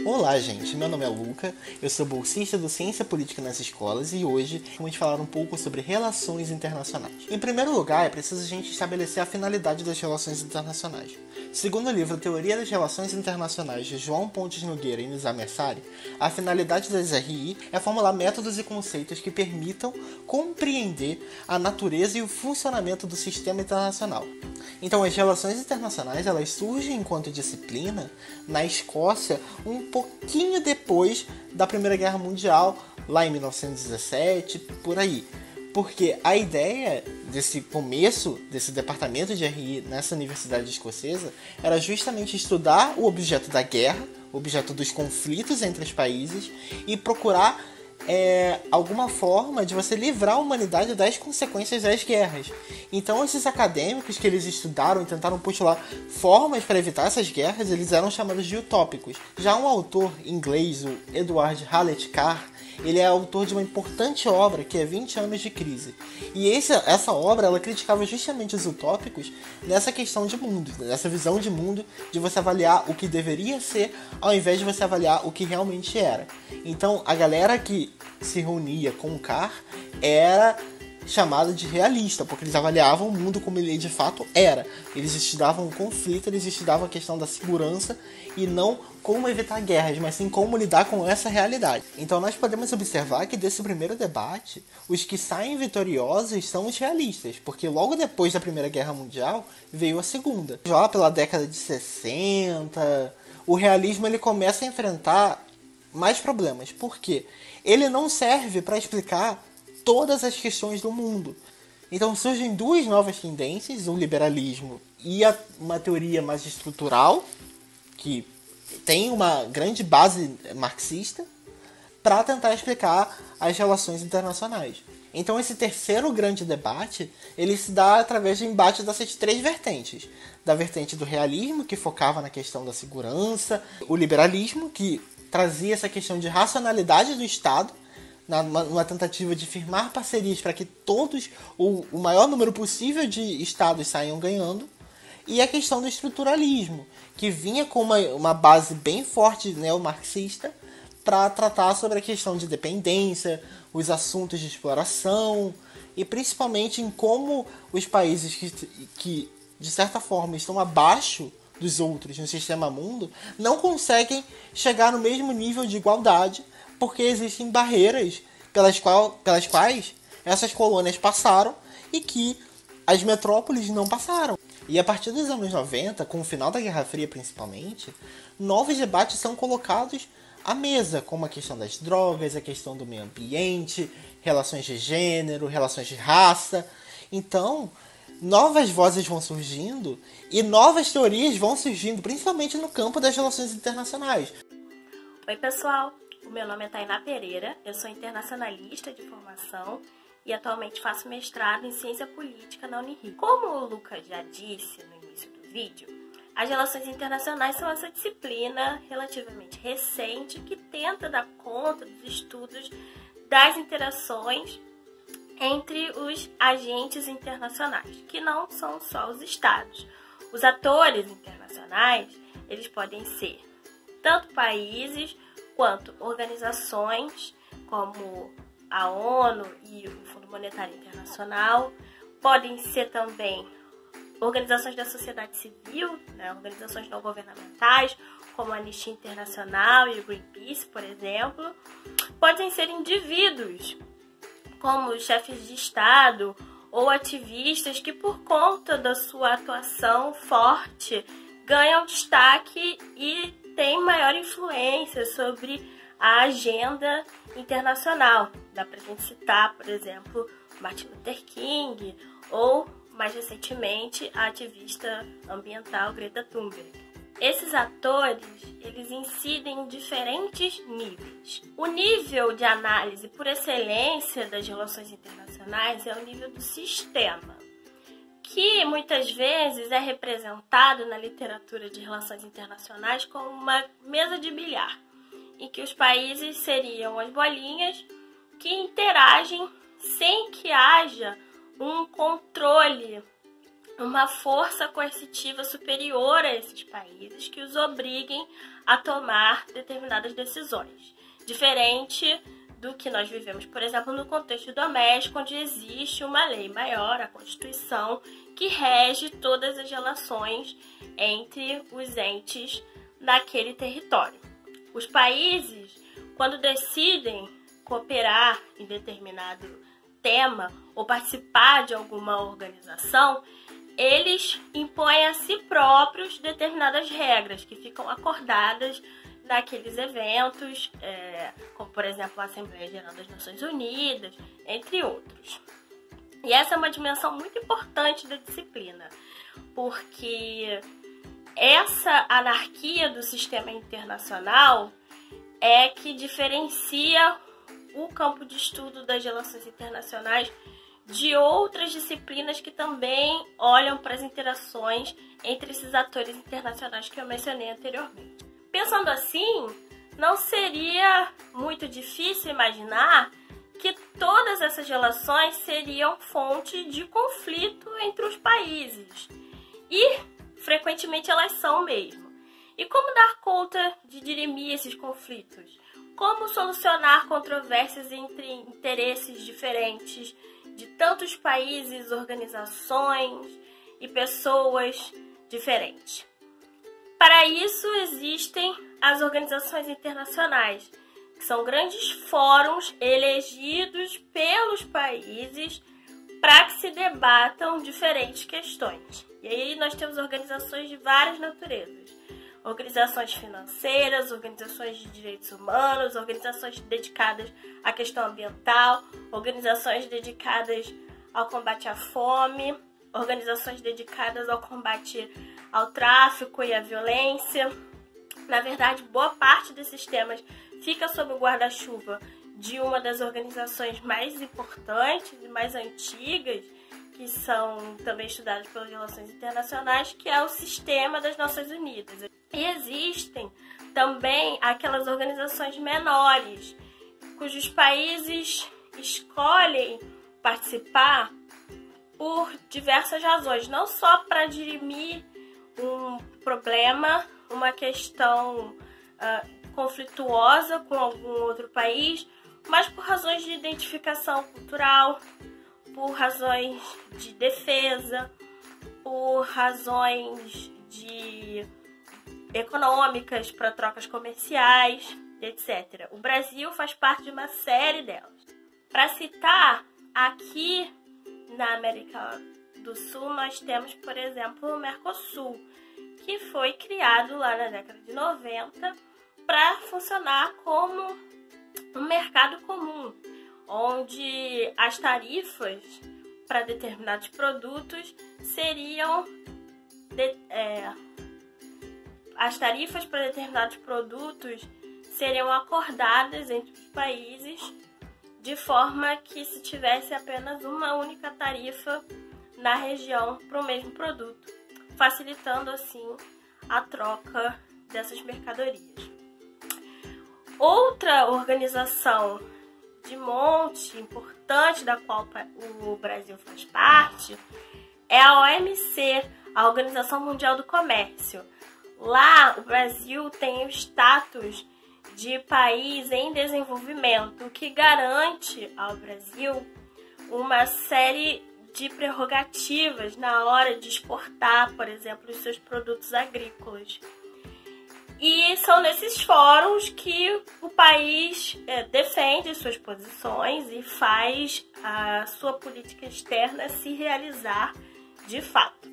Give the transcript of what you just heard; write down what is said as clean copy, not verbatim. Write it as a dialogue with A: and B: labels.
A: Olá, gente. Meu nome é Luca, eu sou bolsista do Ciência Política nas Escolas e hoje vamos falar um pouco sobre relações internacionais. Em primeiro lugar, é preciso a gente estabelecer a finalidade das relações internacionais. Segundo o livro Teoria das Relações Internacionais de João Pontes Nogueira e Nizam Ansari, a finalidade das RI é formular métodos e conceitos que permitam compreender a natureza e o funcionamento do sistema internacional. Então, as relações internacionais elas surgem enquanto disciplina na Escócia um pouquinho depois da Primeira Guerra Mundial, lá em 1917, por aí. Porque a ideia desse começo, desse departamento de RI nessa universidade escocesa, era justamente estudar o objeto da guerra, o objeto dos conflitos entre os países, e procurar alguma forma de você livrar a humanidade das consequências das guerras. Então esses acadêmicos que eles estudaram e tentaram postular formas para evitar essas guerras, eles eram chamados de utópicos. Já um autor inglês, o Edward Hallett Carr, ele é autor de uma importante obra que é 20 anos de crise. E essa obra ela criticava justamente os utópicos nessa questão de mundo, nessa visão de mundo de você avaliar o que deveria ser ao invés de você avaliar o que realmente era. Então a galera que se reunia com o Carr era chamada de realista, porque eles avaliavam o mundo como ele de fato era. Eles estudavam o conflito, eles estudavam a questão da segurança e não como evitar guerras, mas sim como lidar com essa realidade. Então nós podemos observar que desse primeiro debate, os que saem vitoriosos são os realistas, porque logo depois da Primeira Guerra Mundial veio a Segunda. Já pela década de 60, o realismo ele começa a enfrentar mais problemas. Por quê? Ele não serve para explicar todas as questões do mundo. Então surgem duas novas tendências, o liberalismo e uma teoria mais estrutural, que tem uma grande base marxista, para tentar explicar as relações internacionais. Então esse terceiro grande debate, ele se dá através do embate dessas três vertentes. Da vertente do realismo, que focava na questão da segurança, o liberalismo, que trazia essa questão de racionalidade do Estado, numa tentativa de firmar parcerias para que todos, o maior número possível de estados saiam ganhando, e a questão do estruturalismo, que vinha com uma base bem forte neomarxista para tratar sobre a questão de dependência, os assuntos de exploração, e principalmente em como os países que de certa forma estão abaixo dos outros no sistema mundo não conseguem chegar no mesmo nível de igualdade, porque existem barreiras pelas quais essas colônias passaram e que as metrópoles não passaram. E a partir dos anos 90, com o final da Guerra Fria principalmente, novos debates são colocados à mesa, como a questão das drogas, a questão do meio ambiente, relações de gênero, relações de raça. Então, novas vozes vão surgindo e novas teorias vão surgindo, principalmente no campo das relações internacionais.
B: Oi pessoal, o meu nome é Tainá Pereira, eu sou internacionalista de formação e atualmente faço mestrado em Ciência Política na Unirio. Como o Lucas já disse no início do vídeo, as relações internacionais são essa disciplina relativamente recente que tenta dar conta dos estudos das interações entre os agentes internacionais, que não são só os estados. Os atores internacionais, eles podem ser tanto países quanto organizações como a ONU e o Fundo Monetário Internacional, podem ser também organizações da sociedade civil, organizações não governamentais, como a Anistia Internacional e o Greenpeace, por exemplo. Podem ser indivíduos, como chefes de Estado ou ativistas que, por conta da sua atuação forte, ganham destaque e têm maior influência sobre a agenda internacional. Dá pra gente citar, por exemplo, Martin Luther King ou, mais recentemente, a ativista ambiental Greta Thunberg. Esses atores, eles incidem em diferentes níveis. O nível de análise por excelência das relações internacionais é o nível do sistema, que muitas vezes é representado na literatura de relações internacionais como uma mesa de bilhar, em que os países seriam as bolinhas que interagem sem que haja um controle uma força coercitiva superior a esses países que os obriguem a tomar determinadas decisões. Diferente do que nós vivemos, por exemplo, no contexto doméstico, onde existe uma lei maior, a Constituição, que rege todas as relações entre os entes daquele território. Os países, quando decidem cooperar em determinado tema ou participar de alguma organização, eles impõem a si próprios determinadas regras que ficam acordadas naqueles eventos, como por exemplo a Assembleia Geral das Nações Unidas, entre outros. E essa é uma dimensão muito importante da disciplina, porque essa anarquia do sistema internacional é que diferencia o campo de estudo das relações internacionais de outras disciplinas que também olham para as interações entre esses atores internacionais que eu mencionei anteriormente. Pensando assim, não seria muito difícil imaginar que todas essas relações seriam fonte de conflito entre os países. E, frequentemente, elas são mesmo. E como dar conta de dirimir esses conflitos? Como solucionar controvérsias entre interesses diferentes de tantos países, organizações e pessoas diferentes? Para isso existem as organizações internacionais, que são grandes fóruns elegidos pelos países para que se debatam diferentes questões. E aí nós temos organizações de várias naturezas. Organizações financeiras, organizações de direitos humanos, organizações dedicadas à questão ambiental, organizações dedicadas ao combate à fome, organizações dedicadas ao combate ao tráfico e à violência. Na verdade, boa parte desses temas fica sob o guarda-chuva de uma das organizações mais importantes e mais antigas, que são também estudadas pelas relações internacionais, que é o Sistema das Nações Unidas. E existem também aquelas organizações menores, cujos países escolhem participar por diversas razões, não só para dirimir um problema, uma questão conflituosa com algum outro país, mas por razões de identificação cultural, por razões de defesa, por razões econômicas para trocas comerciais, etc. O Brasil faz parte de uma série delas. Para citar, aqui na América do Sul nós temos, por exemplo, o Mercosul, que foi criado lá na década de 90 para funcionar como um mercado comum, onde as tarifas para determinados produtos seriam acordadas entre os países de forma que se tivesse apenas uma única tarifa na região para o mesmo produto, facilitando assim a troca dessas mercadorias. Outra organização de monte importante da qual o Brasil faz parte é a OMC, a Organização Mundial do Comércio. Lá o Brasil tem o status de país em desenvolvimento, o que garante ao Brasil uma série de prerrogativas na hora de exportar, por exemplo, os seus produtos agrícolas. E são nesses fóruns que o país defende suas posições e faz a sua política externa se realizar de fato.